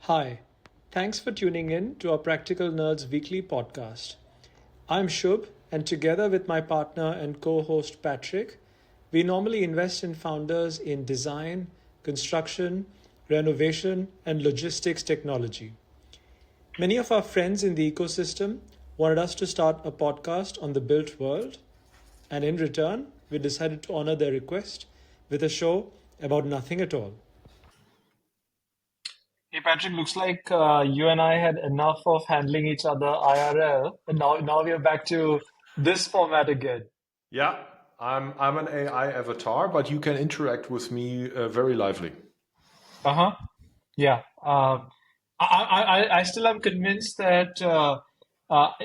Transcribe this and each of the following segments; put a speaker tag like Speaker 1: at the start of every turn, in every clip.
Speaker 1: Hi, thanks for tuning in to our Practical Nerds weekly podcast. I'm Shub, and together with my partner and co host Patrick, we normally invest in founders in design, construction, renovation, and logistics technology. Many of our friends in the ecosystem wanted us to start a podcast on the built world, and in return, we decided to honor their request with a show about nothing at all. Hey Patrick, looks like you and I had enough of handling each other IRL, and now we are back to this format again.
Speaker 2: Yeah, I'm an AI avatar, but you can interact with me very lively.
Speaker 1: Uh-huh. Yeah. I still am convinced that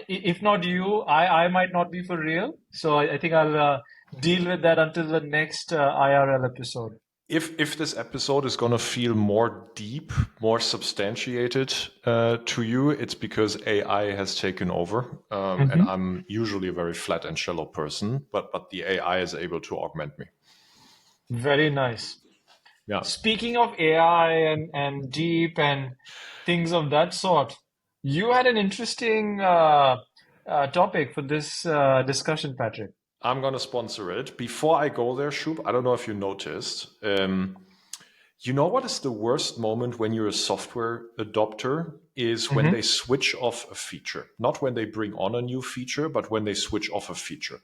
Speaker 1: if not you, I might not be for real. So I think I'll deal with that until the next IRL episode.
Speaker 2: If this episode is gonna feel more deep, more substantiated to you, it's because AI has taken over, and I'm usually a very flat and shallow person, but the AI is able to augment me.
Speaker 1: Very nice.
Speaker 2: Yeah.
Speaker 1: Speaking of AI and deep and things of that sort, you had an interesting topic for this discussion, Patrick.
Speaker 2: I'm gonna sponsor it. Before I go there, Shub, I don't know if you noticed. You know what is the worst moment when you're a software adopter is when they switch off a feature. Not when they bring on a new feature, but when they switch off a feature.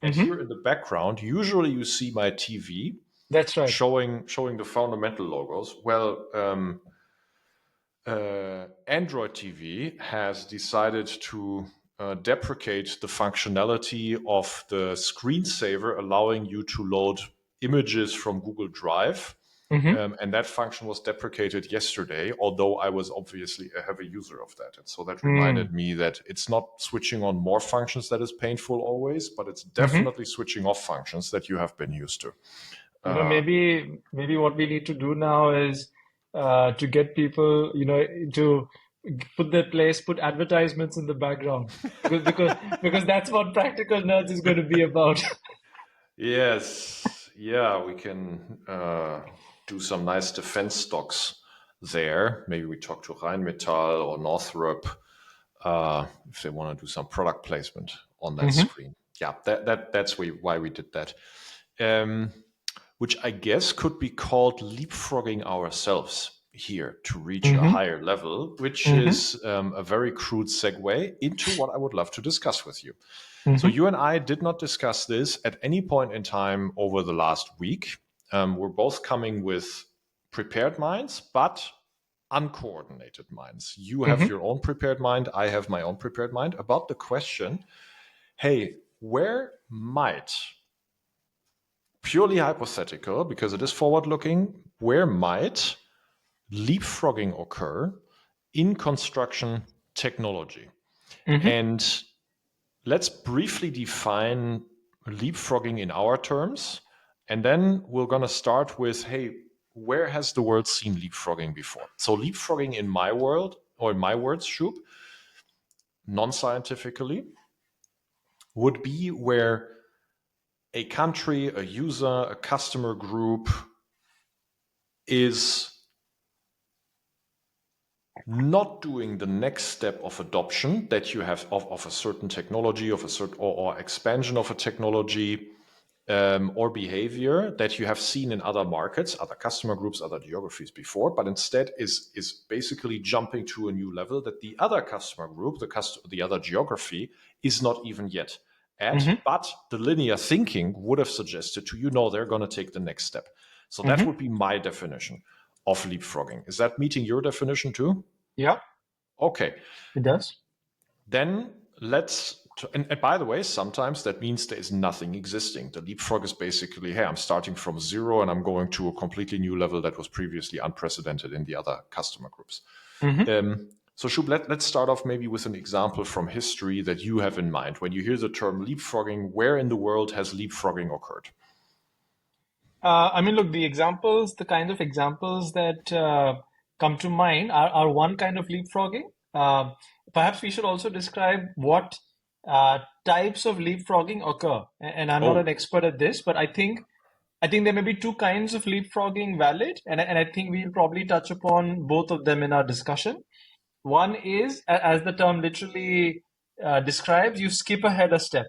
Speaker 2: And here in the background, usually you see my TV
Speaker 1: That's right.
Speaker 2: showing the fundamental logos. Well, Android TV has decided to deprecate the functionality of the screensaver, allowing you to load images from Google Drive. And that function was deprecated yesterday, although I was obviously a heavy user of that. And so that reminded me that it's not switching on more functions that is painful always, but it's definitely switching off functions that you have been used to.
Speaker 1: Maybe what we need to do now is to get people, to put advertisements in the background because that's what Practical Nerds is going to be about.
Speaker 2: Yes, yeah, we can do some nice defense stocks there. Maybe we talk to Rheinmetall or Northrop if they want to do some product placement on that screen. Yeah, that's why we did that. Which I guess could be called leapfrogging ourselves here to reach a higher level, which is a very crude segue into what I would love to discuss with you. So you and I did not discuss this at any point in time over the last week. We're both coming with prepared minds, but uncoordinated minds. You have your own prepared mind. I have my own prepared mind about the question, hey, where might, purely hypothetical, because it is forward-looking, where might leapfrogging occur in construction technology? And let's briefly define leapfrogging in our terms, and then we're going to start with, hey, where has the world seen leapfrogging before? So leapfrogging in my world, or in my words, Shub, non-scientifically, would be where a country, a user, a customer group is not doing the next step of adoption that you have of a certain technology, of a certain or expansion of a technology or behavior that you have seen in other markets, other customer groups, other geographies before, but instead is basically jumping to a new level that the other customer group, the other geography is not even yet at, but the linear thinking would have suggested to they're going to take the next step. So that would be my definition of leapfrogging. Is that meeting your definition too?
Speaker 1: Yeah,
Speaker 2: Okay.
Speaker 1: it does.
Speaker 2: Then and by the way, sometimes that means there is nothing existing. The leapfrog is basically, hey, I'm starting from zero and I'm going to a completely new level that was previously unprecedented in the other customer groups. So Shub, let's start off maybe with an example from history that you have in mind. When you hear the term leapfrogging, where in the world has leapfrogging occurred?
Speaker 1: Look, the kind of examples that come to mind are one kind of leapfrogging. Perhaps we should also describe what types of leapfrogging occur. And I'm not an expert at this, but I think I think there may be two kinds of leapfrogging valid, and I think we'll probably touch upon both of them in our discussion. One is, as the term literally describes, you skip ahead a step,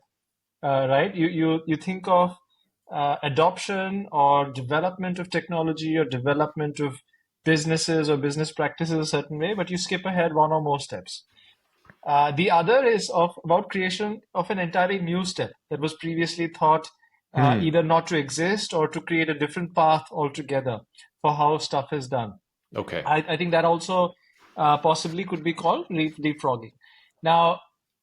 Speaker 1: right? You think of adoption or development of technology or development of businesses or business practices a certain way, but you skip ahead one or more steps. The other is about creation of an entirely new step that was previously thought either not to exist or to create a different path altogether for how stuff is done.
Speaker 2: Okay.
Speaker 1: I think that also possibly could be called leapfrogging. Now,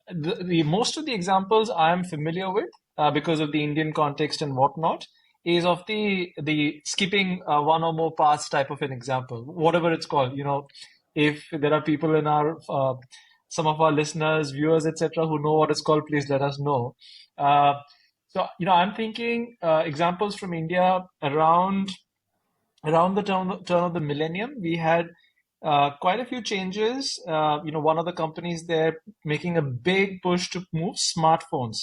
Speaker 1: the most of the examples I am familiar with because of the Indian context and whatnot is of the skipping one or more paths type of an example, whatever it's called. If there are people in our some of our listeners, viewers, etc., who know what it's called, please let us know. So, I'm thinking examples from India around the turn of the millennium. We had quite a few changes. One of the companies there making a big push to move smartphones.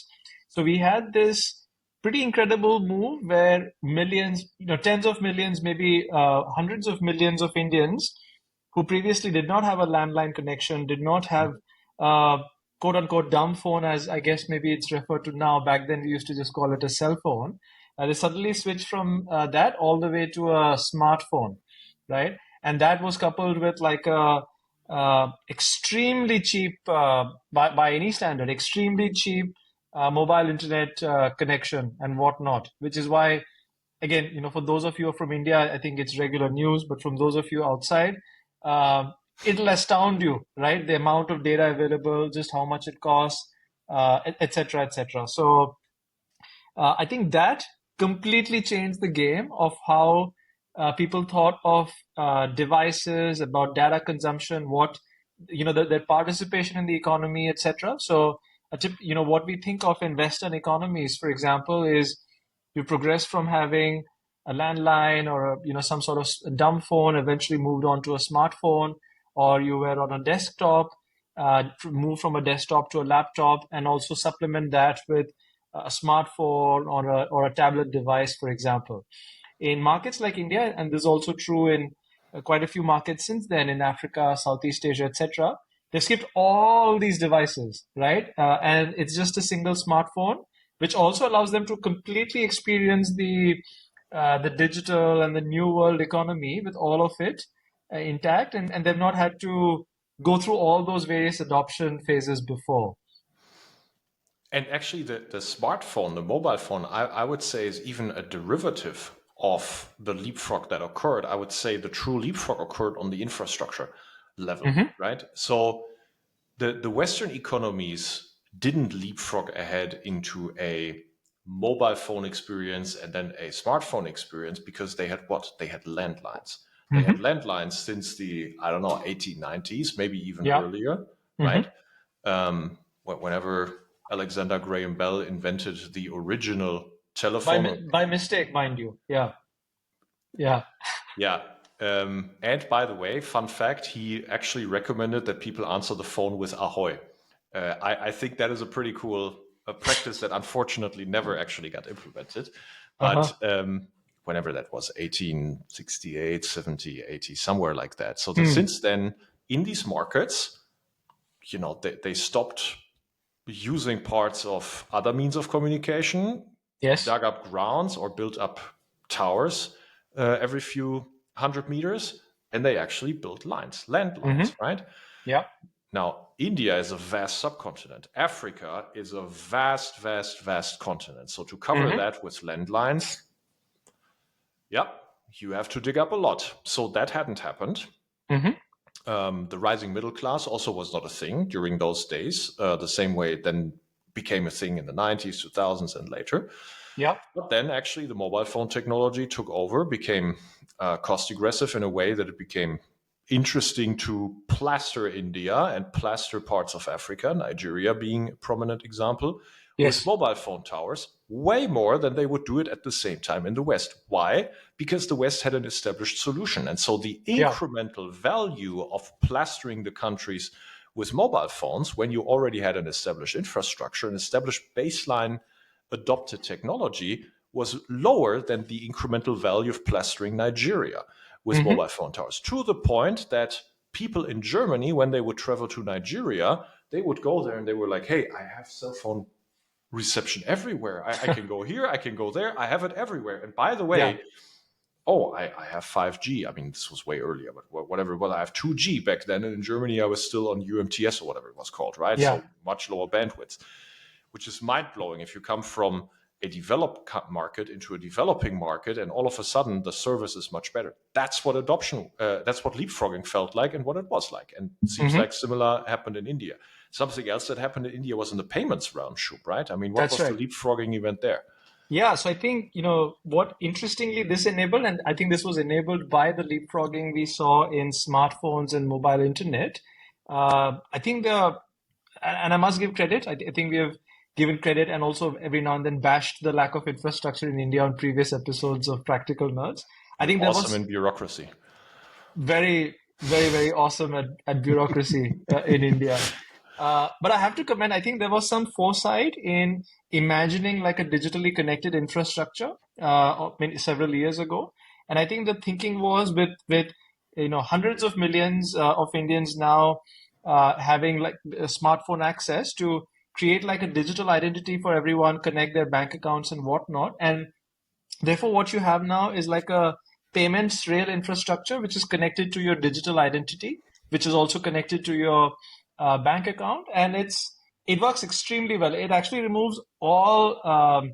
Speaker 1: So we had this pretty incredible move where millions, tens of millions, maybe hundreds of millions of Indians who previously did not have a landline connection, did not have quote unquote dumb phone, as I guess maybe it's referred to now. Back then we used to just call it a cell phone. They suddenly switched from that all the way to a smartphone, right? And that was coupled with like a extremely cheap, by any standard, extremely cheap mobile internet connection and whatnot. Which is why, again, for those of you who are from India, I think it's regular news. But from those of you outside, it'll astound you, right? The amount of data available, just how much it costs, etc., etc. So I think that completely changed the game of how people thought of devices, about data consumption, their participation in the economy, etc. So, what we think of in Western economies, for example, is you progress from having a landline or some sort of dumb phone, eventually moved on to a smartphone, or you were on a desktop, move from a desktop to a laptop, and also supplement that with a smartphone or a tablet device, for example. In markets like India, and this is also true in quite a few markets since then in Africa, Southeast Asia, etc., they skipped all these devices, right? And it's just a single smartphone, which also allows them to completely experience the digital and the new world economy with all of it intact, and they've not had to go through all those various adoption phases before.
Speaker 2: And actually, the smartphone, the mobile phone, I would say is even a derivative of the leapfrog that occurred. I would say the true leapfrog occurred on the infrastructure level, right? So the Western economies didn't leapfrog ahead into a mobile phone experience and then a smartphone experience because they had what? They had landlines. They had landlines since the, I don't know, 1890s, maybe even earlier, right? Whenever Alexander Graham Bell invented the original telephone.
Speaker 1: By mistake, mind you. Yeah.
Speaker 2: Yeah. And by the way, fun fact, he actually recommended that people answer the phone with ahoy. I think that is a pretty cool practice that unfortunately never actually got implemented. But whenever that was, 1868, 70, 80, somewhere like that. So since then, in these markets, they stopped using parts of other means of communication, dug up grounds or built up towers every few 100 meters, and they actually built landlines, right?
Speaker 1: Yeah.
Speaker 2: Now, India is a vast subcontinent. Africa is a vast, vast, vast continent. So to cover that with landlines, you have to dig up a lot. So that hadn't happened. The rising middle class also was not a thing during those days, the same way it then became a thing in the 90s, 2000s, and later.
Speaker 1: Yeah.
Speaker 2: But then actually the mobile phone technology took over, became cost aggressive in a way that it became interesting to plaster India and plaster parts of Africa, Nigeria being a prominent example, with mobile phone towers, way more than they would do it at the same time in the West. Why? Because the West had an established solution. And so the incremental value of plastering the countries with mobile phones, when you already had an established infrastructure, an established baseline adopted technology, was lower than the incremental value of plastering Nigeria with mobile phone towers, to the point that people in Germany, when they would travel to Nigeria, they would go there and they were like, hey, I have cell phone reception everywhere. I can go here, I can go there, I have it everywhere. And by the way, I have 5G. I mean, this was way earlier, but whatever. Well, I have 2G back then. And in Germany, I was still on UMTS or whatever it was called, right?
Speaker 1: Yeah.
Speaker 2: So much lower bandwidth, which is mind-blowing. If you come from a developed market into a developing market, and all of a sudden the service is much better. That's what adoption, that's what leapfrogging felt like and what it was like. And it seems like similar happened in India. Something else that happened in India was in the payments realm, Shub, right? I mean, what was the leapfrogging event there?
Speaker 1: Yeah, so I think, what interestingly this enabled, and I think this was enabled by the leapfrogging we saw in smartphones and mobile internet. I think and I must give credit, I think we have given credit and also every now and then bashed the lack of infrastructure in India on previous episodes of Practical Nerds. I think
Speaker 2: awesome in bureaucracy.
Speaker 1: Very, very, very awesome at bureaucracy in India. But I have to commend, I think there was some foresight in imagining like a digitally connected infrastructure several years ago. And I think the thinking was with hundreds of millions of Indians now having like smartphone access to create like a digital identity for everyone, connect their bank accounts and whatnot. And therefore, what you have now is like a payments rail infrastructure, which is connected to your digital identity, which is also connected to your bank account, and it works extremely well. It actually removes all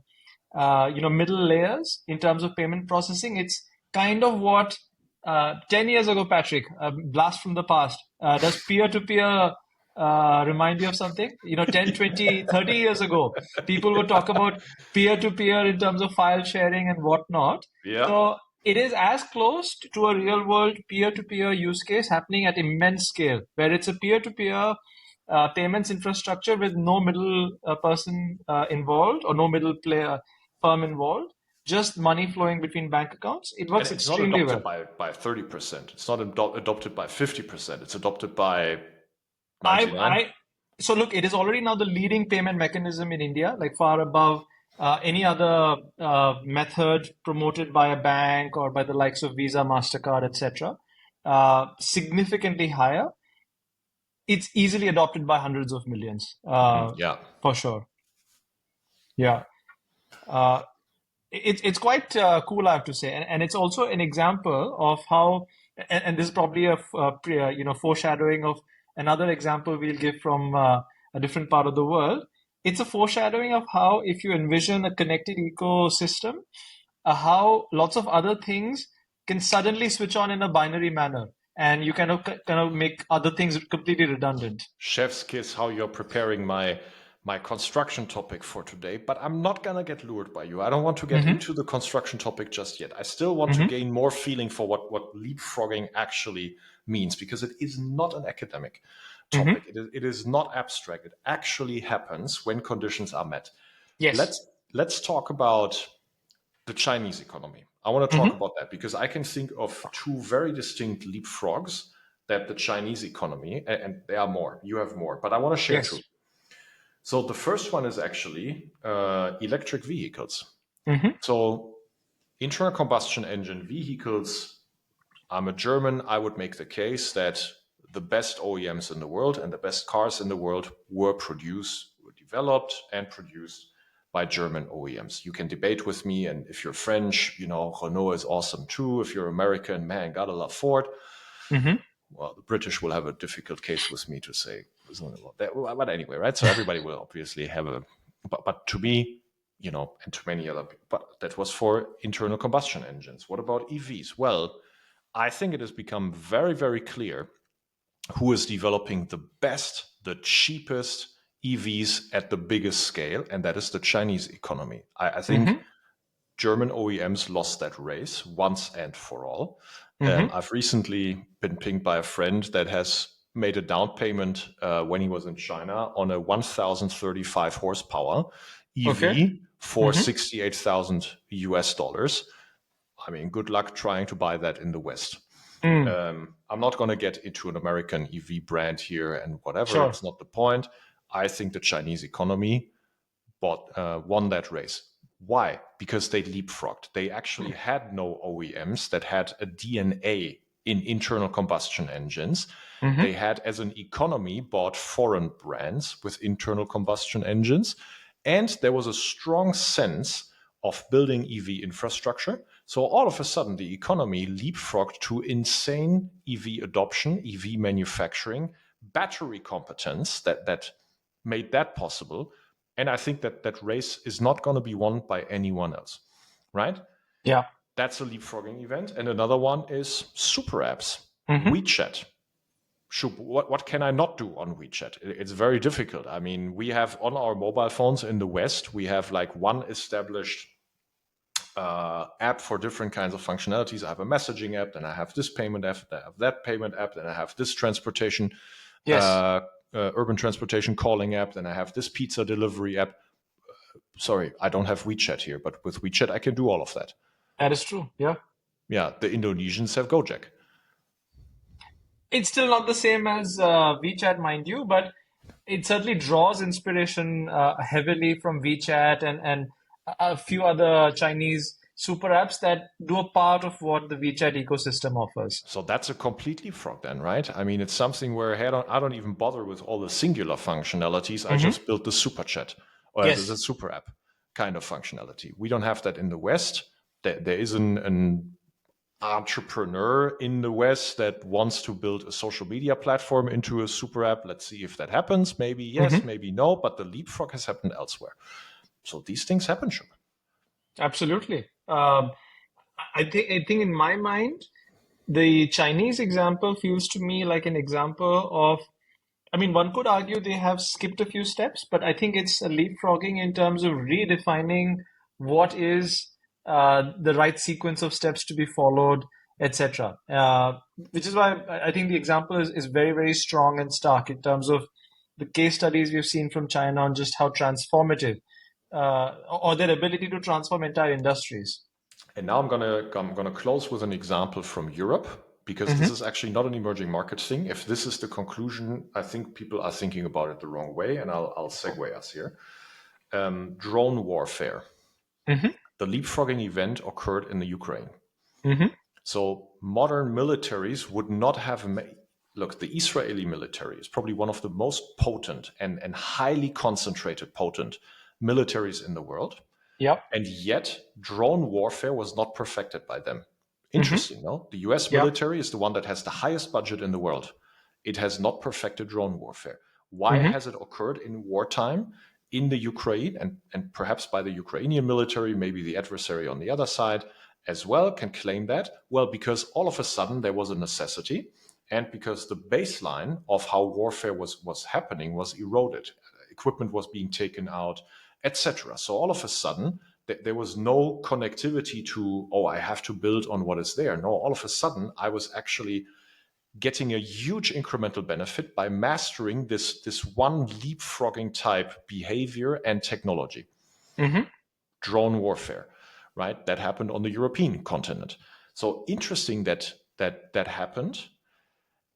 Speaker 1: middle layers in terms of payment processing. It's kind of what 10 years ago, Patrick, blast from the past. Does peer-to-peer remind you of something? 10, 20, 30 years ago, people would talk about peer-to-peer in terms of file sharing and whatnot.
Speaker 2: Yeah.
Speaker 1: So it is as close to a real-world peer-to-peer use case happening at immense scale, where it's a peer-to-peer payments infrastructure with no middle person involved or no middle player firm involved, just money flowing between bank accounts. It works extremely well.
Speaker 2: It's not adopted by 30%. It's not adopted by 50%. It's adopted by 99%.
Speaker 1: So look, it is already now the leading payment mechanism in India, like far above any other method promoted by a bank or by the likes of Visa, MasterCard, etc. Significantly higher. It's easily adopted by hundreds of millions. For sure. Yeah. It's quite cool, I have to say, and it's also an example of how, and this is probably a foreshadowing of another example we'll give from a different part of the world. It's a foreshadowing of how, if you envision a connected ecosystem, how lots of other things can suddenly switch on in a binary manner, and you kind of make other things completely redundant.
Speaker 2: Chef's kiss, how you're preparing my construction topic for today, but I'm not going to get lured by you. I don't want to get into the construction topic just yet. I still want to gain more feeling for what leapfrogging actually means, because it is not an academic topic. It is not abstract. It actually happens when conditions are met.
Speaker 1: Yes.
Speaker 2: Let's talk about the Chinese economy. I want to talk about that because I can think of two very distinct leapfrogs that the Chinese economy, and there are more, you have more, but I want to share two. So the first one is actually electric vehicles. So internal combustion engine vehicles, I'm a German, I would make the case that the best OEMs in the world and the best cars in the world were developed and produced by German OEMs. You can debate with me, and if you're French, Renault is awesome too. If you're American, man, gotta love Ford. Well, the British will have a difficult case with me to say, but anyway, right? So everybody will obviously have but to me, and to many other people, but that was for internal combustion engines. What about EVs? Well, I think it has become very, very clear who is developing the best, the cheapest EVs at the biggest scale, and that is the Chinese economy. I think German OEMs lost that race once and for all. I've recently been pinged by a friend that has made a down payment when he was in China on a 1,035 horsepower EV for $68,000. I mean, good luck trying to buy that in the West. I'm not going to get into an American EV brand here and whatever. Sure. It's not the point. I think the Chinese economy won that race. Why? Because they leapfrogged. They actually had no OEMs that had a DNA in internal combustion engines. They had, as an economy, bought foreign brands with internal combustion engines. And there was a strong sense of building EV infrastructure. So all of a sudden, the economy leapfrogged to insane EV adoption, EV manufacturing, battery competence that made that possible. And I think that race is not going to be won by anyone else, right?
Speaker 1: Yeah.
Speaker 2: That's a leapfrogging event. And another one is super apps, WeChat. What can I not do on WeChat? It's very difficult. I mean, we have on our mobile phones in the West, we have like one established app for different kinds of functionalities. I have a messaging app, then I have this payment app, then I have that payment app, then I have this transportation, urban transportation calling app, then I have this pizza delivery app. Sorry, I don't have WeChat here, but with WeChat, I can do all of that.
Speaker 1: That is true. Yeah.
Speaker 2: Yeah, the Indonesians have Gojek.
Speaker 1: It's still not the same as WeChat, mind you, but it certainly draws inspiration heavily from WeChat and a few other Chinese super apps that do a part of what the WeChat ecosystem offers.
Speaker 2: So that's a complete leapfrog then, right? I mean, it's something where I don't even bother with all the singular functionalities. I just built the super chat or the super app kind of functionality. We don't have that in the West. There is an entrepreneur in the West that wants to build a social media platform into a super app. Let's see if that happens. Maybe yes, maybe no, but the leapfrog has happened elsewhere. So these things happen, Shub.
Speaker 1: Absolutely. I think in my mind, the Chinese example feels to me like an example of, I mean, one could argue they have skipped a few steps, but I think it's a leapfrogging in terms of redefining what is the right sequence of steps to be followed, etc. Which is why I think the example is very, very strong and stark in terms of the case studies we've seen from China on just how transformative or their ability to transform entire industries.
Speaker 2: And now I'm gonna close with an example from Europe, because this is actually not an emerging market thing. If this is the conclusion, I think people are thinking about it the wrong way, and I'll segue us here. Drone warfare. The leapfrogging event occurred in the Ukraine. So modern militaries would not have look, the Israeli military is probably one of the most potent and highly concentrated potent militaries in the world.
Speaker 1: Yep.
Speaker 2: And yet drone warfare was not perfected by them. Interesting, no? The US military is the one that has the highest budget in the world. It has not perfected drone warfare. Why has it occurred in wartime in the Ukraine and perhaps by the Ukrainian military, maybe the adversary on the other side as well can claim that? Well, because all of a sudden there was a necessity, and because the baseline of how warfare was happening was eroded. Equipment was being taken out, etc. So all of a sudden, there was no connectivity to, oh, I have to build on what is there. No, all of a sudden, I was actually getting a huge incremental benefit by mastering this one leapfrogging type behavior and technology. Drone warfare, right? That happened on the European continent. So interesting that happened.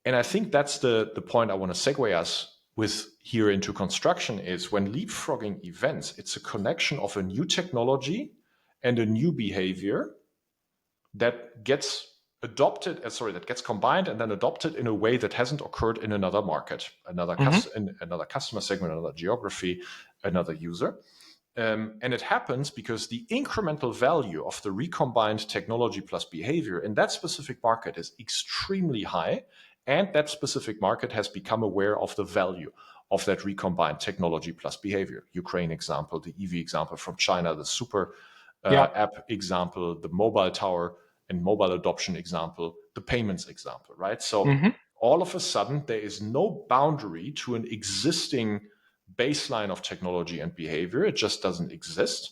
Speaker 2: And I think that's the point I want to segue us with here into construction is when leapfrogging events, it's a connection of a new technology and a new behavior that gets that gets combined and then adopted in a way that hasn't occurred in another market, another customer segment, another geography, another user. And it happens because the incremental value of the recombined technology plus behavior in that specific market is extremely high. And that specific market has become aware of the value of that recombined technology plus behavior. Ukraine example, the EV example from China, the super app example, the mobile tower and mobile adoption example, the payments example, right? So all of a sudden, there is no boundary to an existing baseline of technology and behavior. It just doesn't exist.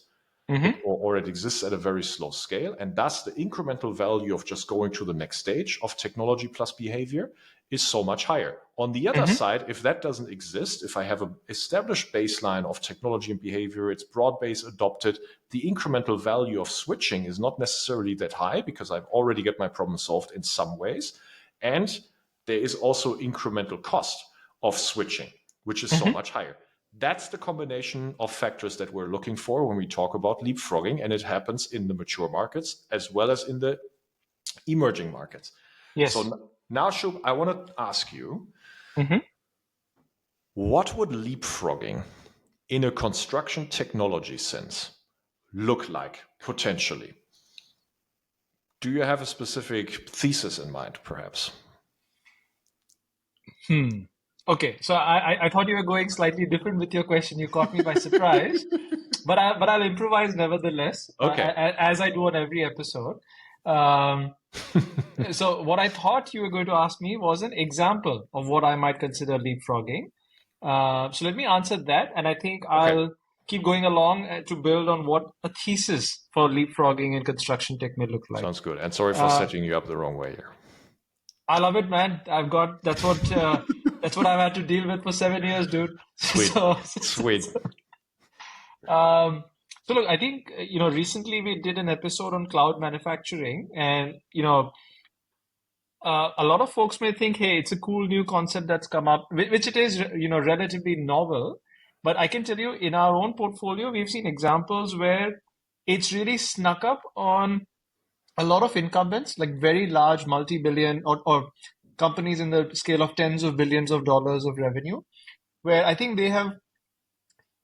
Speaker 2: Or it exists at a very slow scale. And thus the incremental value of just going to the next stage of technology plus behavior is so much higher. On the other side, if that doesn't exist, if I have an established baseline of technology and behavior, it's broad-based adopted, the incremental value of switching is not necessarily that high because I've already got my problem solved in some ways. And there is also incremental cost of switching, which is so much higher. That's the combination of factors that we're looking for when we talk about leapfrogging, and it happens in the mature markets as well as in the emerging markets.
Speaker 1: Yes.
Speaker 2: So now, Shub, I want to ask you,
Speaker 1: Mm-hmm.
Speaker 2: what would leapfrogging in a construction technology sense look like potentially? Do you have a specific thesis in mind, perhaps?
Speaker 1: Okay, so I thought you were going slightly different with your question. You caught me by surprise, but I'll improvise nevertheless,
Speaker 2: Okay.
Speaker 1: as I do on every episode. Um, so what I thought you were going to ask me was an example of what I might consider leapfrogging. So let me answer that, and I think
Speaker 2: Okay.
Speaker 1: I'll keep going along to build on what a thesis for leapfrogging in construction tech may look like.
Speaker 2: Sounds good. And sorry for setting you up the wrong way here.
Speaker 1: I love it, man. That's what I've had to deal with for 7 years, dude.
Speaker 2: Sweet. Sweet.
Speaker 1: So look, I think recently we did an episode on cloud manufacturing, and a lot of folks may think, hey, it's a cool new concept that's come up, which it is, relatively novel. But I can tell you, in our own portfolio, we've seen examples where it's really snuck up on a lot of incumbents, like very large multi-billion or companies in the scale of tens of billions of dollars of revenue, where I think they have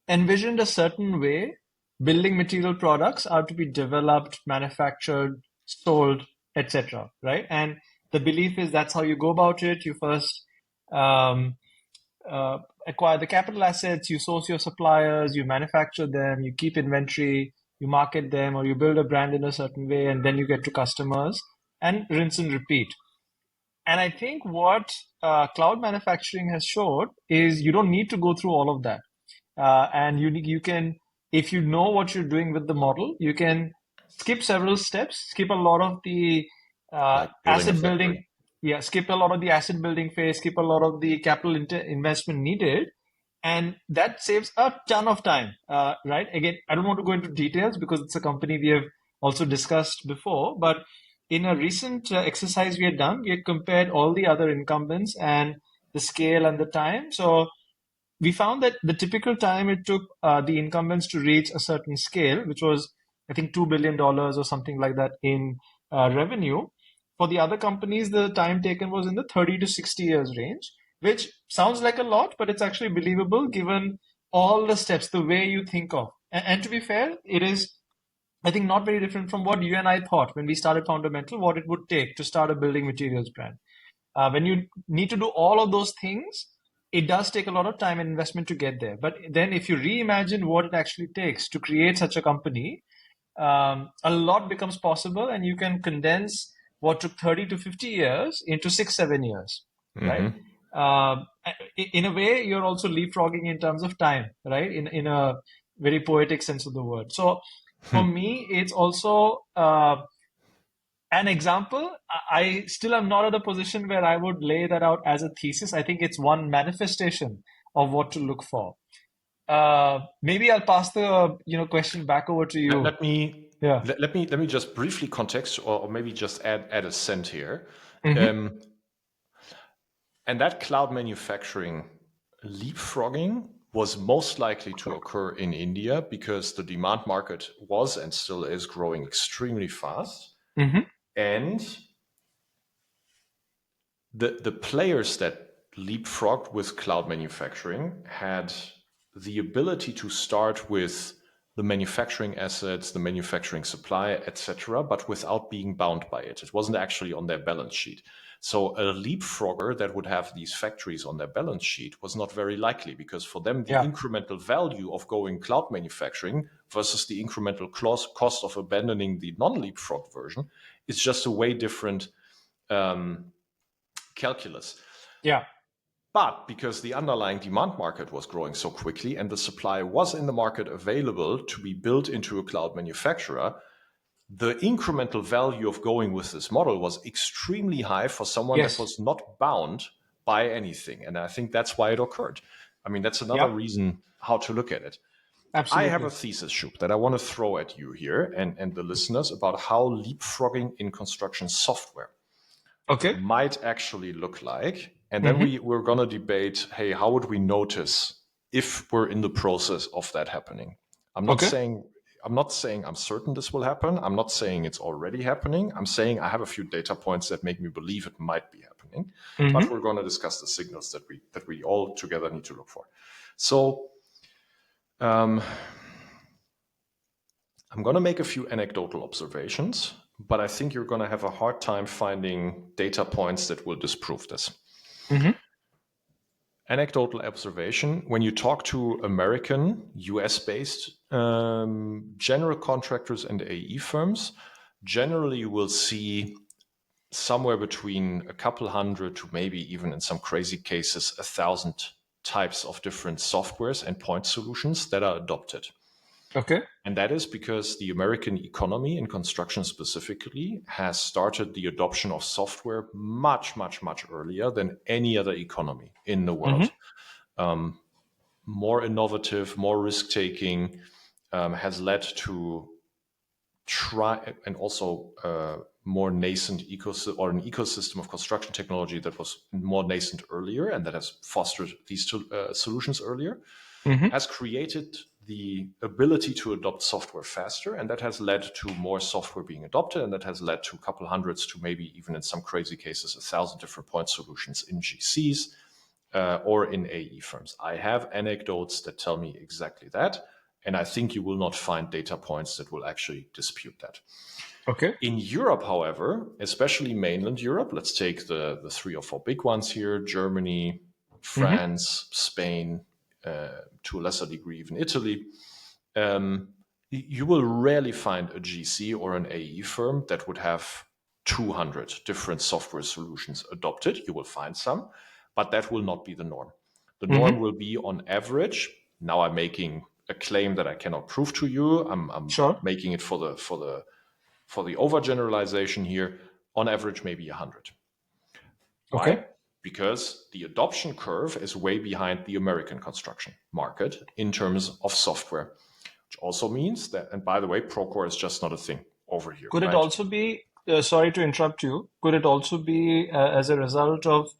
Speaker 1: envisioned a certain way building material products are to be developed, manufactured, sold, etc. Right? And the belief is that's how you go about it. You first um, acquire the capital assets, you source your suppliers, you manufacture them, you keep inventory, you market them, or you build a brand in a certain way, and then you get to customers and rinse and repeat. And I think what cloud manufacturing has showed is you don't need to go through all of that. And you can, if you know what you're doing with the model, you can skip several steps, skip a lot of the
Speaker 2: Like
Speaker 1: asset building. Yeah, skip a lot of the asset building phase, skip a lot of the capital investment needed, and that saves a ton of time. Right? Again, I don't want to go into details because it's a company we have also discussed before, but in a recent exercise we had done, we had compared all the other incumbents and the scale and the time. So we found that the typical time it took the incumbents to reach a certain scale, which was, I think, $2 billion or something like that in revenue. For the other companies, the time taken was in the 30 to 60 years range, which sounds like a lot, but it's actually believable given all the steps, the way you think of. And to be fair, it is, I think, not very different from what you and I thought when we started Fundamental, what it would take to start a building materials brand. When you need to do all of those things, it does take a lot of time and investment to get there. But then if you reimagine what it actually takes to create such a company, a lot becomes possible, and you can condense what took 30 to 50 years into 6, 7 years, right? In a way, you're also leapfrogging in terms of time, right? In a very poetic sense of the word. So for me, it's also an example. I still am not at a position where I would lay that out as a thesis. I think it's one manifestation of what to look for. Maybe I'll pass the question back over to you.
Speaker 2: Let me just briefly context, or maybe just add a cent here. And that cloud manufacturing leapfrogging was most likely to occur in India because the demand market was and still is growing extremely fast. And the players that leapfrogged with cloud manufacturing had the ability to start with the manufacturing assets, the manufacturing supply, etc., but without being bound by it. It wasn't actually on their balance sheet. So a leapfrogger that would have these factories on their balance sheet was not very likely, because for them, the incremental value of going cloud manufacturing versus the incremental cost of abandoning the non-leapfrog version is just a way different calculus.
Speaker 1: Yeah.
Speaker 2: But because the underlying demand market was growing so quickly and the supply was in the market available to be built into a cloud manufacturer, the incremental value of going with this model was extremely high for someone that was not bound by anything. And I think that's why it occurred. I mean, that's another reason how to look at it.
Speaker 1: Absolutely.
Speaker 2: I have a thesis, Shub, that I want to throw at you here and the listeners about how leapfrogging in construction software might actually look like. And then we're going to debate, hey, how would we notice if we're in the process of that happening. I'm not saying I'm certain this will happen. I'm not saying it's already happening. I'm saying I have a few data points that make me believe it might be happening. But we're going to discuss the signals that we all together need to look for. So I'm going to make a few anecdotal observations, but I think you're going to have a hard time finding data points that will disprove this. Anecdotal observation, when you talk to American, US-based general contractors and AE firms, generally you will see somewhere between a couple hundred to maybe even in some crazy cases 1,000 types of different softwares and point solutions that are adopted.
Speaker 1: Okay.
Speaker 2: And that is because the American economy, in construction specifically, has started the adoption of software much, much, much earlier than any other economy in the world. More innovative, more risk-taking, has led to and also more nascent ecosystem, or an ecosystem of construction technology that was more nascent earlier and that has fostered these solutions earlier, has created the ability to adopt software faster, and that has led to more software being adopted, and that has led to a couple hundreds to maybe even in some crazy cases 1,000 different point solutions in GCs or in AE firms. I have anecdotes that tell me exactly that, and I think you will not find data points that will actually dispute that.
Speaker 1: Okay.
Speaker 2: In Europe, however, especially mainland Europe, let's take the 3 or 4 big ones here: Germany, France, Spain, to a lesser degree even Italy. You will rarely find a GC or an AE firm that would have 200 different software solutions adopted. You will find some, but that will not be the norm. The norm will be, on average, now I'm making a claim that I cannot prove to you. I'm making it for the overgeneralization here. On average, maybe 100.
Speaker 1: Okay.
Speaker 2: Why? Because the adoption curve is way behind the American construction market in terms of software, which also means that, and by the way, Procore is just not a thing over here.
Speaker 1: Could it also be, sorry to interrupt you, could it also be as a result of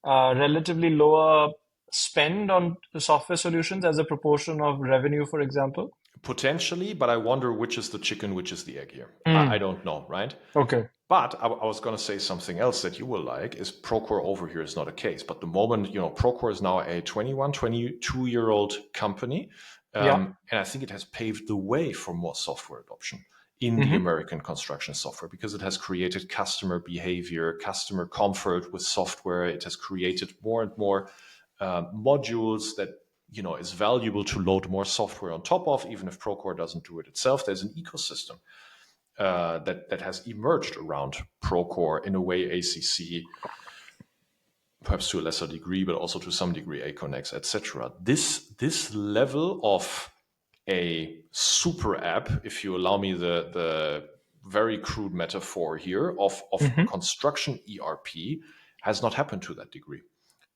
Speaker 1: relatively lower spend on software solutions as a proportion of revenue, for example?
Speaker 2: Potentially, but I wonder which is the chicken, which is the egg here. I don't know, right?
Speaker 1: Okay.
Speaker 2: But I was going to say something else that you will like is Procore over here is not a case. But the moment, Procore is now a 21, 22-year-old company. And I think it has paved the way for more software adoption in the American construction software, because it has created customer behavior, customer comfort with software. It has created more and more modules that is valuable to load more software on top of, even if Procore doesn't do it itself. There's an ecosystem that has emerged around Procore in a way ACC, perhaps to a lesser degree, but also to some degree Aconex, etc. This level of a super app, if you allow me the very crude metaphor here of construction ERP, has not happened to that degree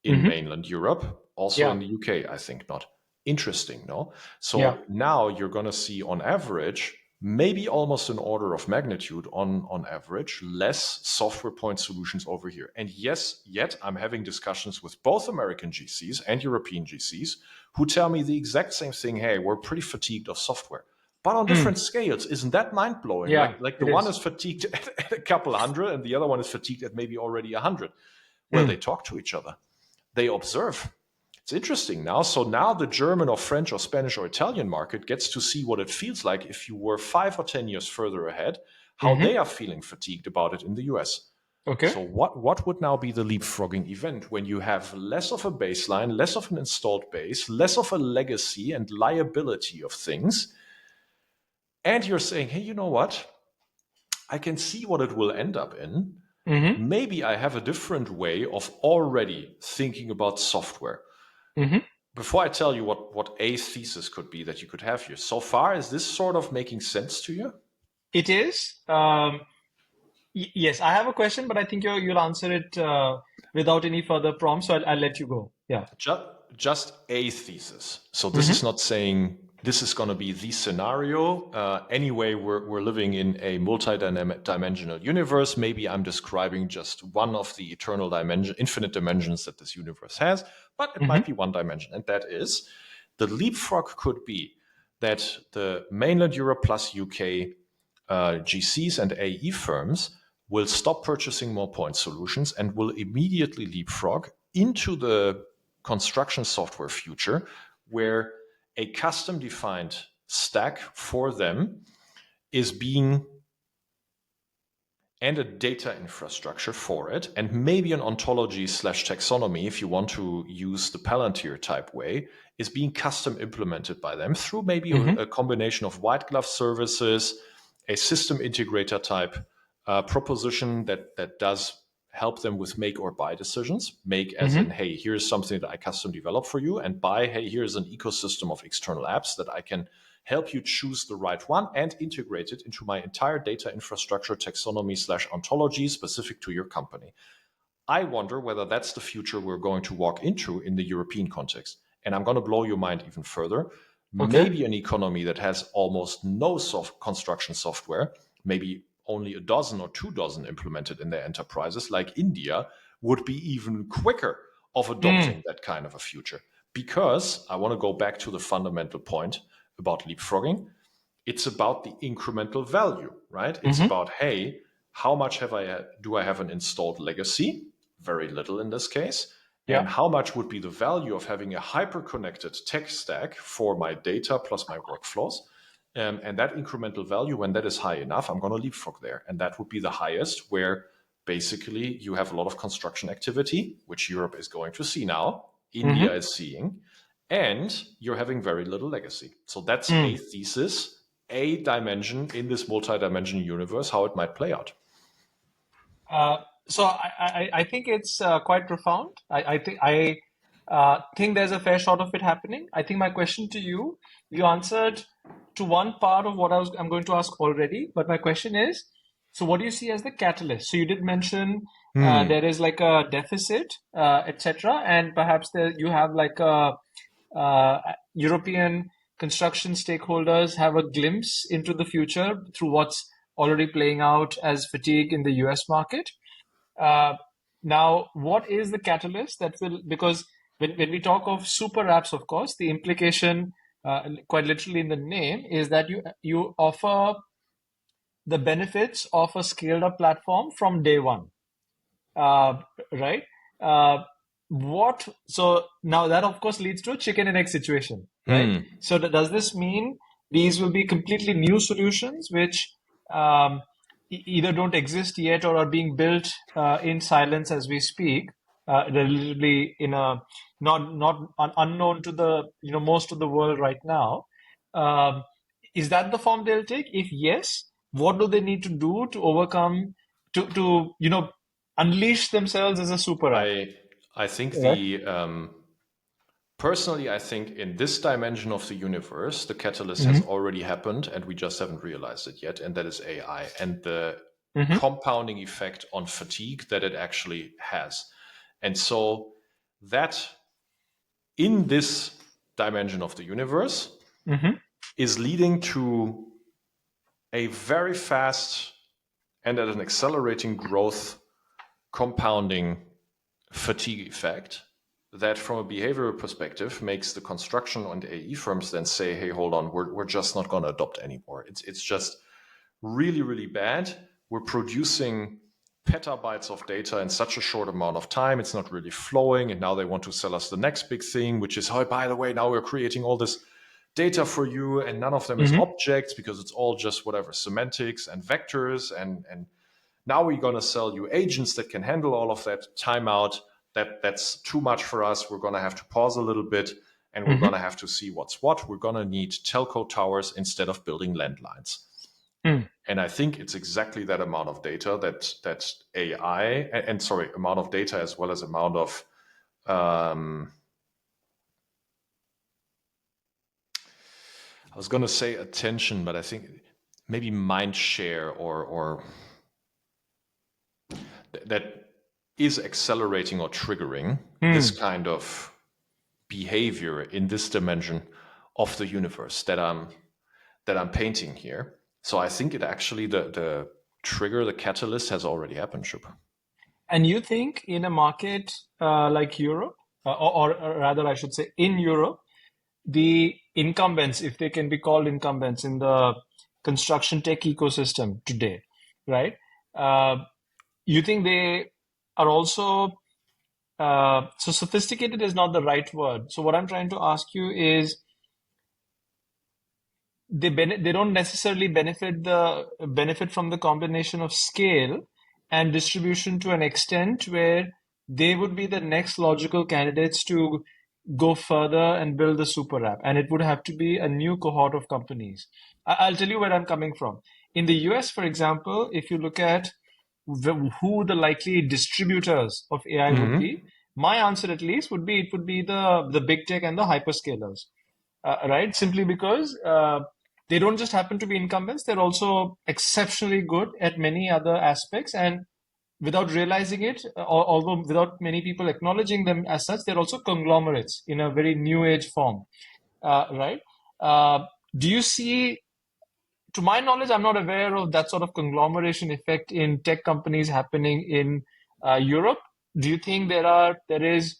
Speaker 2: in mainland Europe, also in the UK, I think not. Interesting, no? So now you're going to see on average, maybe almost an order of magnitude on average, less software point solutions over here. And yes, yet I'm having discussions with both American GCs and European GCs who tell me the exact same thing. Hey, we're pretty fatigued of software, but on different scales. Isn't that mind-blowing?
Speaker 1: Yeah,
Speaker 2: like the one is fatigued at a couple hundred and the other one is fatigued at maybe already 100. Well, they talk to each other. They observe. It's interesting now. So now the German or French or Spanish or Italian market gets to see what it feels like if you were 5 or 10 years further ahead, how they are feeling fatigued about it in the US.
Speaker 1: Okay.
Speaker 2: So what would now be the leapfrogging event when you have less of a baseline, less of an installed base, less of a legacy and liability of things, and you're saying, hey, you know what? I can see what it will end up in. Maybe I have a different way of already thinking about software. Before I tell you what a thesis could be that you could have here, so far, is this sort of making sense to you?
Speaker 1: It is. Yes, I have a question, but I think you'll answer it without any further prompts, so I'll let you go. Yeah.
Speaker 2: Just a thesis. So this is not saying this is going to be the scenario. Anyway, we're living in a multi-dimensional universe. Maybe I'm describing just one of the infinite dimensions that this universe has, but it might be one dimension. And that is the leapfrog could be that the mainland Europe plus UK GCs and AE firms will stop purchasing more point solutions and will immediately leapfrog into the construction software future, where a custom defined stack for them is being, and a data infrastructure for it, and maybe an ontology / taxonomy, if you want to use the Palantir type way, is being custom implemented by them through maybe a combination of white glove services, a system integrator type proposition that does help them with make or buy decisions. Make as in, hey, here's something that I custom develop for you, and buy, hey, here's an ecosystem of external apps that I can help you choose the right one and integrate it into my entire data infrastructure taxonomy / ontology specific to your company. I wonder whether that's the future we're going to walk into in the European context. And I'm going to blow your mind even further. Okay. Maybe an economy that has almost no construction software, maybe only a dozen or 24 implemented in their enterprises, like India, would be even quicker of adopting that kind of a future. Because I want to go back to the fundamental point about leapfrogging. It's about the incremental value, right? It's about, hey, how much do I have an installed legacy? Very little in this case. Yeah. And how much would be the value of having a hyper-connected tech stack for my data plus my workflows? And that incremental value, when that is high enough, I'm going to leapfrog there. And that would be the highest, where basically you have a lot of construction activity, which Europe is going to see now, India is seeing, and you're having very little legacy. So that's a thesis, a dimension in this multi-dimensional universe, how it might play out.
Speaker 1: So I think it's quite profound. I think there's a fair shot of it happening. I think my question to you answered to one part of what I'm going to ask already. But my question is, so what do you see as the catalyst? So you did mention there is like a deficit, etc., and perhaps you have like a European construction stakeholders have a glimpse into the future through what's already playing out as fatigue in the US market. Now, what is the catalyst that will, because when we talk of super apps, of course, the implication, quite literally in the name, is that you offer the benefits of a scaled up platform from day one, right? So now that of course leads to a chicken and egg situation, right? So does this mean these will be completely new solutions which either don't exist yet or are being built in silence as we speak, relatively in a not unknown to the most of the world right now? Is that the form they'll take? If yes, what do they need to do to overcome to unleash themselves as a super app?
Speaker 2: I think personally, I think in this dimension of the universe, the catalyst has already happened and we just haven't realized it yet. And that is AI and the compounding effect on fatigue that it actually has. And so that in this dimension of the universe is leading to a very fast and at an accelerating growth compounding fatigue effect that from a behavioral perspective makes the construction and AE firms then say, hey, hold on, we're just not going to adopt anymore. It's just really, really bad. We're producing petabytes of data in such a short amount of time. It's not really flowing. And now they want to sell us the next big thing, which is, oh, by the way, now we're creating all this data for you. And none of them is objects because it's all just whatever, semantics and vectors. And now we're going to sell you agents that can handle all of that timeout. That's too much for us. We're going to have to pause a little bit and we're going to have to see what's what. We're going to need telco towers instead of building landlines. And I think it's exactly that amount of data that AI and amount of data as well as amount of I was going to say attention, but I think maybe mind share or that is accelerating or triggering this kind of behavior in this dimension of the universe that I'm painting here. So I think it actually the trigger, the catalyst has already happened, Shub.
Speaker 1: And you think in a market like Europe, or rather I should say in Europe, the incumbents, if they can be called incumbents in the construction tech ecosystem today, right? You think they are also so sophisticated is not the right word. So what I'm trying to ask you is they don't necessarily benefit from the combination of scale and distribution to an extent where they would be the next logical candidates to go further and build the super app. And it would have to be a new cohort of companies. I'll tell you where I'm coming from. In the US, for example, if you look at who the likely distributors of AI would be, my answer at least would be it would be the big tech and the hyperscalers, right? Simply because they don't just happen to be incumbents; they're also exceptionally good at many other aspects, and without realizing it, although without many people acknowledging them as such, they're also conglomerates in a very new age form, right? Do you see to my knowledge, I'm not aware of that sort of conglomeration effect in tech companies happening in Europe. Do you think there is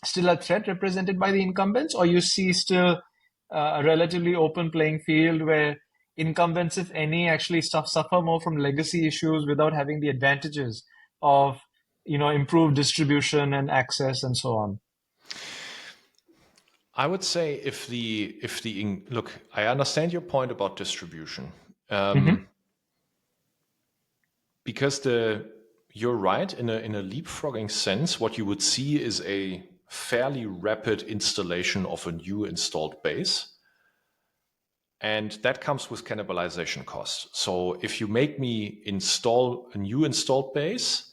Speaker 1: still a threat represented by the incumbents, or you see still a relatively open playing field where incumbents, if any, actually suffer more from legacy issues without having the advantages of improved distribution and access and so on?
Speaker 2: I would say look, I understand your point about distribution, because you're right in a leapfrogging sense. What you would see is a fairly rapid installation of a new installed base, and that comes with cannibalization costs. So if you make me install a new installed base,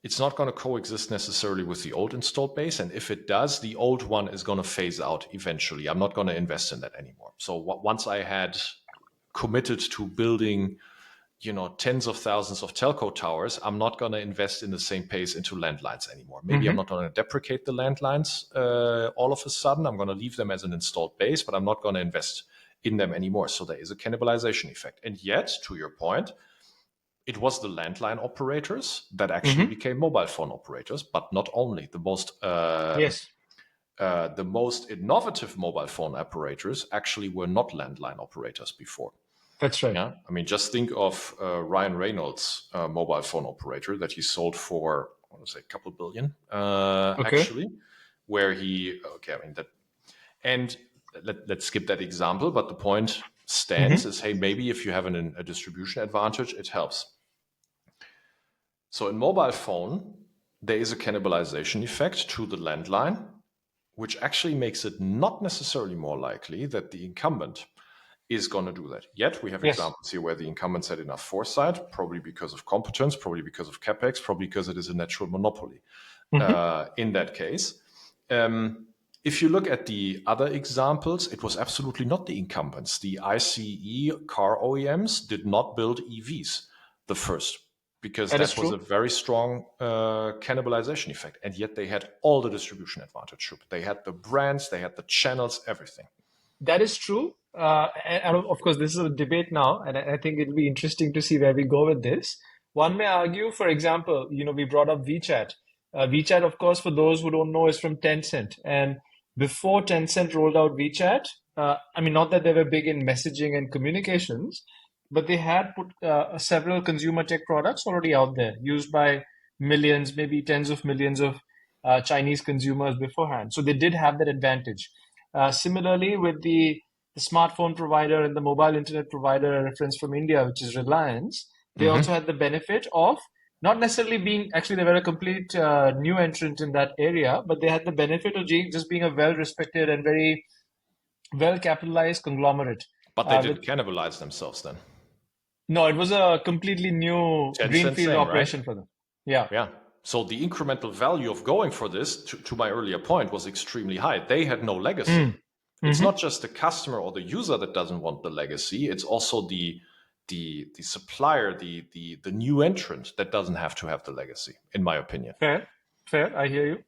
Speaker 2: it's not going to coexist necessarily with the old installed base. And if it does, the old one is going to phase out eventually. I'm not going to invest in that anymore. So once I had committed to building, tens of thousands of telco towers, I'm not going to invest in the same pace into landlines anymore. Maybe I'm not going to deprecate the landlines all of a sudden. I'm going to leave them as an installed base, but I'm not going to invest in them anymore. So there is a cannibalization effect. And yet, to your point, it was the landline operators that actually became mobile phone operators, but not only. The most innovative mobile phone operators actually were not landline operators before.
Speaker 1: That's right.
Speaker 2: Yeah, I mean, just think of Ryan Reynolds' mobile phone operator that he sold for, I want to say, a couple billion, actually, where and let's skip that example, but the point stands is, hey, maybe if you have a distribution advantage, it helps. So in mobile phone, there is a cannibalization effect to the landline, which actually makes it not necessarily more likely that the incumbent is going to do that. Yet we have examples here where the incumbents had enough foresight, probably because of competence, probably because of capex, probably because it is a natural monopoly in that case. If you look at the other examples, it was absolutely not the incumbents. The ICE car OEMs did not build EVs the first, because that was a very strong cannibalization effect. And yet they had all the distribution advantage. They had the brands, they had the channels, everything.
Speaker 1: That is true. And of course, this is a debate now, and I think it'll be interesting to see where we go with this. One may argue, for example, we brought up WeChat. WeChat, of course, for those who don't know, is from Tencent. And before Tencent rolled out WeChat, not that they were big in messaging and communications, but they had put several consumer tech products already out there, used by millions, maybe tens of millions of Chinese consumers beforehand. So they did have that advantage. Similarly, with the smartphone provider and the mobile internet provider, a reference from India, which is Reliance, they also had the benefit of not necessarily being, actually, they were a complete new entrant in that area, but they had the benefit of just being a well-respected and very well-capitalized conglomerate.
Speaker 2: But they didn't cannibalize themselves then.
Speaker 1: No, it was a completely new greenfield operation for them. Yeah.
Speaker 2: Yeah. So the incremental value of going for this, to my earlier point, was extremely high. They had no legacy. It's not just the customer or the user that doesn't want the legacy. It's also the supplier, the new entrant that doesn't have to have the legacy, in my opinion.
Speaker 1: Fair. I hear you.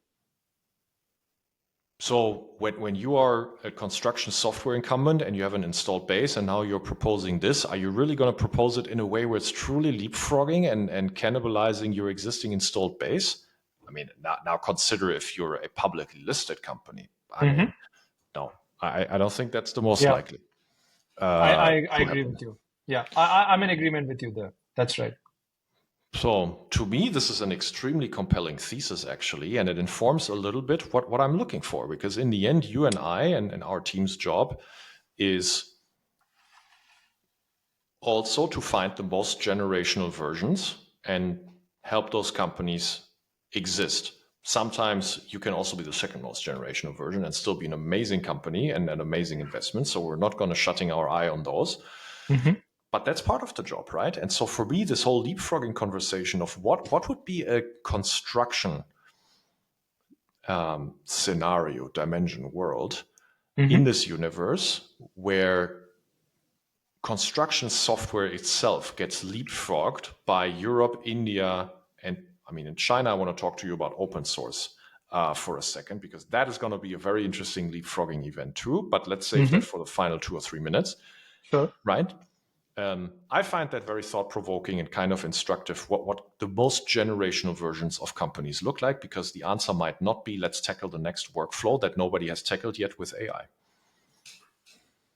Speaker 2: So when you are a construction software incumbent and you have an installed base and now you're proposing this, are you really going to propose it in a way where it's truly leapfrogging and cannibalizing your existing installed base? I mean, now consider if you're a publicly listed company. I mean, no. I don't think that's the most
Speaker 1: Yeah,
Speaker 2: likely
Speaker 1: I
Speaker 2: to
Speaker 1: agree
Speaker 2: happen.
Speaker 1: with you. Yeah, I'm in agreement with you there. That's right.
Speaker 2: So to me, this is an extremely compelling thesis, actually, and it informs a little bit what I'm looking for. Because in the end, you and I and our team's job is also to find the most generational versions and help those companies exist. Sometimes you can also be the second most generational version and still be an amazing company and an amazing investment. So we're not going to shutting our eye on those.
Speaker 1: Hmm.
Speaker 2: But that's part of the job, right? And so for me, this whole leapfrogging conversation of what would be a construction scenario, dimension, world in
Speaker 1: Hmm.
Speaker 2: this universe where construction software itself gets leapfrogged by Europe, India, and I mean, in China, I want to talk to you about open source for a second, because that is going to be a very interesting leapfrogging event too. But let's save that
Speaker 1: Hmm.
Speaker 2: for the final 2 or 3 minutes,
Speaker 1: Sure.
Speaker 2: right? I find that very thought provoking and kind of instructive what the most generational versions of companies look like, because the answer might not be let's tackle the next workflow that nobody has tackled yet with AI.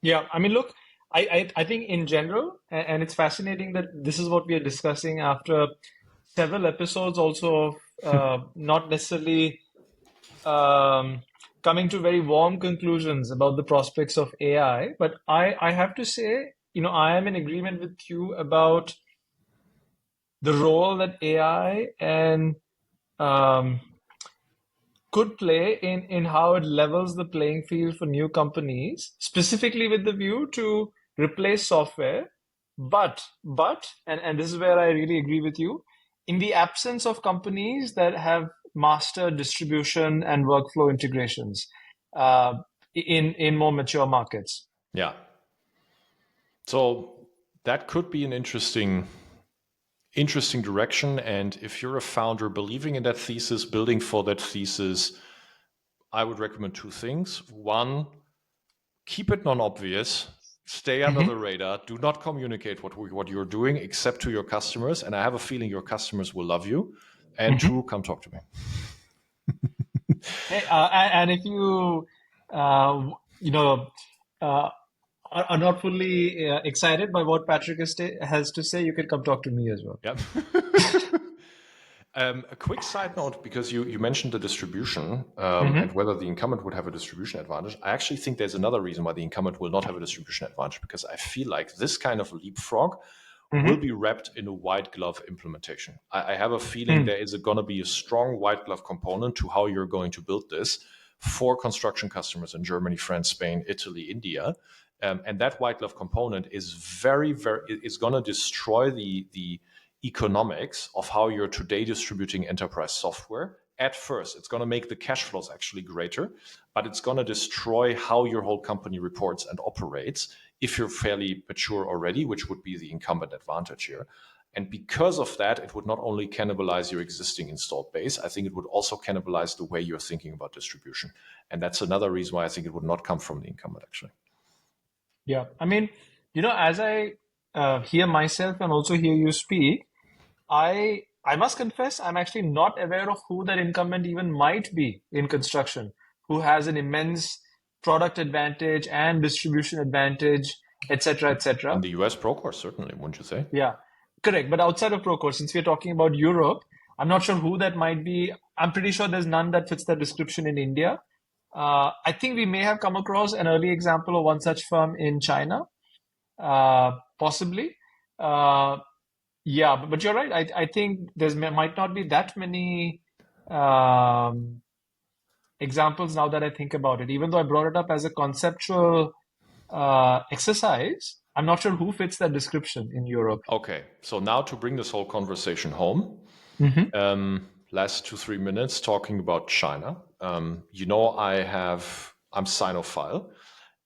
Speaker 1: Yeah, I mean, look, I think in general, and it's fascinating that this is what we are discussing after several episodes also of not necessarily um, coming to very warm conclusions about the prospects of AI. But I have to say, I am in agreement with you about the role that AI and um, could play in how it levels the playing field for new companies, specifically with the view to replace software. And this is where I really agree with you, in the absence of companies that have mastered distribution and workflow integrations uh, in more mature markets.
Speaker 2: Yeah. So that could be an interesting direction. And if you're a founder believing in that thesis, building for that thesis, I would recommend 2 things. One, keep it non-obvious, stay under the
Speaker 1: Mhm.
Speaker 2: radar, do not communicate what you're doing except to your customers. And I have a feeling your customers will love you. And
Speaker 1: Mhm.
Speaker 2: 2, come talk to me.
Speaker 1: Hey, and if you, you know, uh, are not fully excited by what Patrick has to say, you can come talk to me as well.
Speaker 2: Yeah. A quick side note, because you mentioned the distribution and
Speaker 1: Hmm.
Speaker 2: whether the incumbent would have a distribution advantage. I actually think there's another reason why the incumbent will not have a distribution advantage, because I feel like this kind of leapfrog will
Speaker 1: Hmm.
Speaker 2: be wrapped in a white glove implementation. I have a feeling there is going to be a strong white glove component to how you're going to build this for construction customers in Germany, France, Spain, Italy, India. And that white glove component is is going to destroy the economics of how you're today distributing enterprise software. At first, it's going to make the cash flows actually greater, but it's going to destroy how your whole company reports and operates if you're fairly mature already, which would be the incumbent advantage here. And because of that, it would not only cannibalize your existing installed base, I think it would also cannibalize the way you're thinking about distribution. And that's another reason why I think it would not come from the incumbent, actually.
Speaker 1: Yeah, I mean, as I hear myself and also hear you speak, I must confess I'm actually not aware of who that incumbent even might be in construction, who has an immense product advantage and distribution advantage, etc.,
Speaker 2: In
Speaker 1: etc.
Speaker 2: the US Procore, certainly, wouldn't you say?
Speaker 1: Yeah, correct. But outside of Procore, since we're talking about Europe, I'm not sure who that might be. I'm pretty sure there's none that fits that description in India. I think we may have come across an early example of one such firm in China, possibly. Uh, yeah, but you're right. I think might not be that many um, examples now that I think about it. Even though I brought it up as a conceptual exercise, I'm not sure who fits that description in Europe.
Speaker 2: Okay, so now to bring this whole conversation home,
Speaker 1: Hmm.
Speaker 2: last 2 3 minutes talking about China. I'm Sinophile,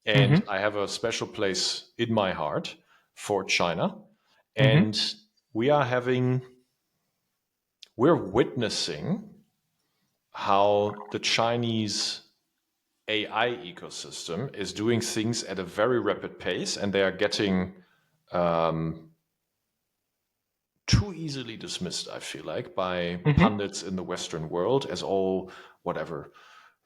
Speaker 2: and
Speaker 1: Hmm.
Speaker 2: I have a special place in my heart for China.
Speaker 1: Hmm.
Speaker 2: And we are we're witnessing how the Chinese AI ecosystem is doing things at a very rapid pace, and they are getting too easily dismissed, I feel like, by
Speaker 1: Hmm.
Speaker 2: pundits in the Western world as all whatever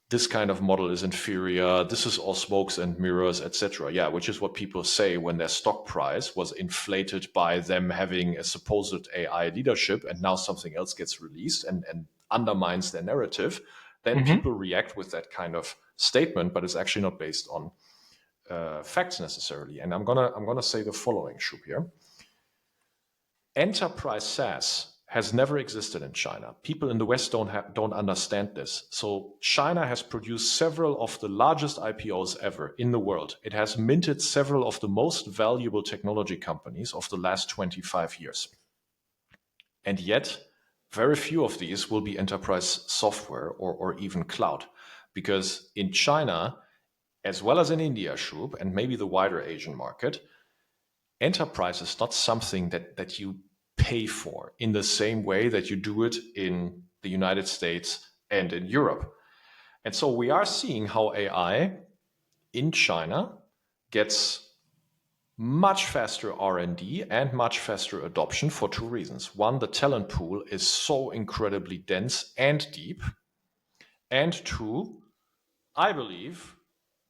Speaker 2: this kind of model is inferior, this is all smokes and mirrors, etc. Yeah, which is what people say when their stock price was inflated by them having a supposed AI leadership, and now something else gets released and undermines their narrative. Then people react with that kind of statement, but it's actually not based on facts necessarily. And I'm gonna say the following, Shub, here. Enterprise SaaS has never existed in China. People in the West don't understand this. So China has produced several of the largest IPOs ever in the world. It has minted several of the most valuable technology companies of the last 25 years. And yet, very few of these will be enterprise software or even cloud. Because in China, as well as in India, Shub, and maybe the wider Asian market, enterprise is not something that you pay for in the same way that you do it in the United States and in Europe. And so we are seeing how AI in China gets much faster R&D and much faster adoption for two reasons. One, the talent pool is so incredibly dense and deep. And two, I believe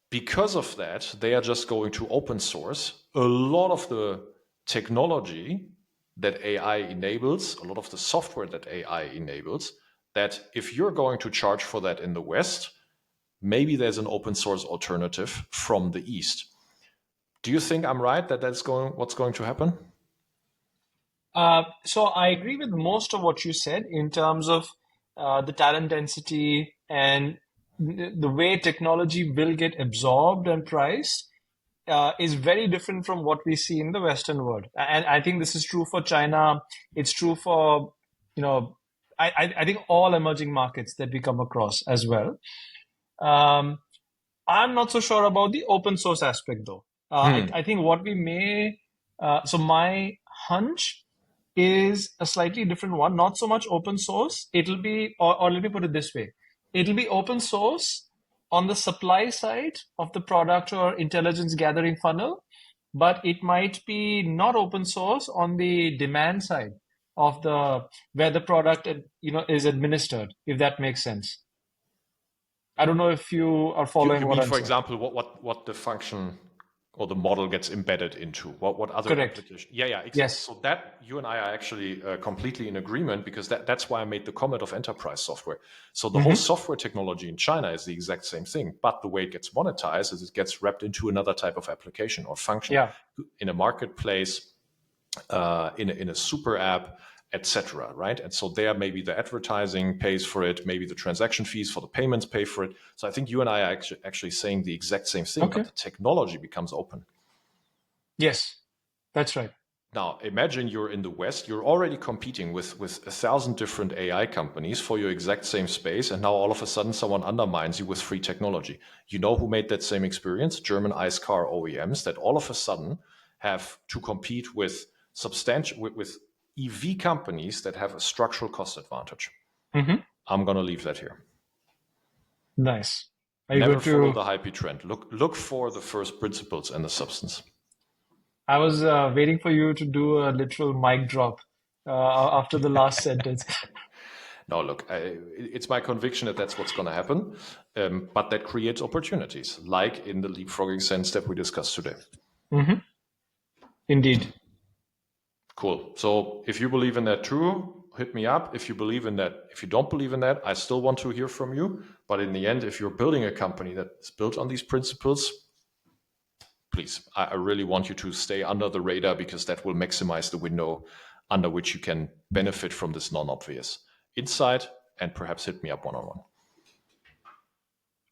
Speaker 2: because of that, they are just going to open source a lot of the technology that AI enables, a lot of the software that AI enables, that if you're going to charge for that in the West, maybe there's an open source alternative from the East. Do you think I'm right that what's going to happen?
Speaker 1: So I agree with most of what you said in terms of the talent density and the way technology will get absorbed and priced is very different from what we see in the Western world. And I think this is true for China. It's true for, I think all emerging markets that we come across as well. I'm not so sure about the open source aspect though. I think what we may, so my hunch is a slightly different one, not so much open source. It'll be, or let me put it this way. It'll be open source on the supply side of the product or intelligence gathering funnel, but it might be not open source on the demand side of where the product is administered, if that makes sense. I don't know if you are following
Speaker 2: you
Speaker 1: what
Speaker 2: mean,
Speaker 1: I'm
Speaker 2: for
Speaker 1: saying.
Speaker 2: example, what the function or the model gets embedded into? What other
Speaker 1: Correct.
Speaker 2: application? Yeah, exactly.
Speaker 1: Yes.
Speaker 2: So that you and I are actually completely in agreement, because that's why I made the comment of enterprise software. So the whole software technology in China is the exact same thing, but the way it gets monetized is it gets wrapped into another type of application or function in a marketplace, in a super app, etc. Right? And so there, maybe the advertising pays for it, maybe the transaction fees for the payments pay for it. So I think you and I are actually saying the exact same thing, but the technology becomes open.
Speaker 1: Yes, that's right.
Speaker 2: Now, imagine you're in the West, you're already competing with 1,000 different AI companies for your exact same space, and now all of a sudden someone undermines you with free technology. You know who made that same experience? German ICE car OEMs that all of a sudden have to compete with with EV companies that have a structural cost advantage. I'm going to leave that here.
Speaker 1: Nice.
Speaker 2: Never follow the hype trend. Look for the first principles and the substance.
Speaker 1: I was waiting for you to do a literal mic drop after the last sentence.
Speaker 2: No, look, it's my conviction that that's what's going to happen, but that creates opportunities, like in the leapfrogging sense that we discussed today.
Speaker 1: Indeed.
Speaker 2: Cool. So if you believe in that too, hit me up. If you believe in that, if you don't believe in that, I still want to hear from you. But in the end, if you're building a company that is built on these principles, please, I really want you to stay under the radar, because that will maximize the window under which you can benefit from this non-obvious insight, and perhaps hit me up one-on-one.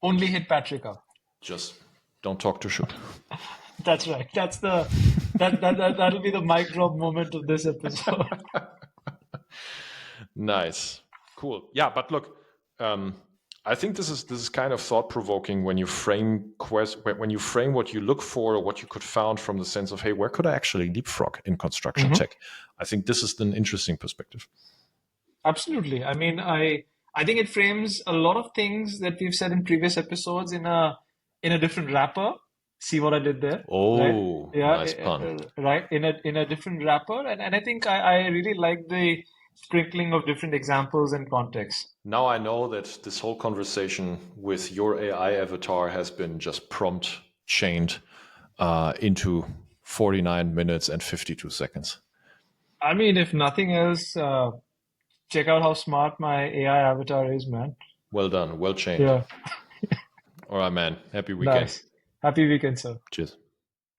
Speaker 1: Only hit Patric up.
Speaker 2: Just don't talk to Shub.
Speaker 1: That's right. That'll be the mic drop moment of this episode.
Speaker 2: Nice. Cool. Yeah, but look, I think this is kind of thought-provoking when you frame what you look for, or what you could found from the sense of, hey, where could I actually leapfrog in construction tech? I think this is an interesting perspective.
Speaker 1: Absolutely. I mean, I think it frames a lot of things that we've said in previous episodes in a different wrapper. See what I did there?
Speaker 2: Oh,
Speaker 1: right? Yeah,
Speaker 2: nice pun.
Speaker 1: Right, in a different wrapper, and I think I really like the sprinkling of different examples and contexts.
Speaker 2: Now I know that this whole conversation with your AI avatar has been just prompt chained into 49 minutes and 52 seconds.
Speaker 1: I mean, if nothing else, check out how smart my AI avatar is, man.
Speaker 2: Well done. Well chained.
Speaker 1: Yeah,
Speaker 2: All right, man. Happy weekend.
Speaker 1: nice. Happy weekend, sir.
Speaker 2: Cheers.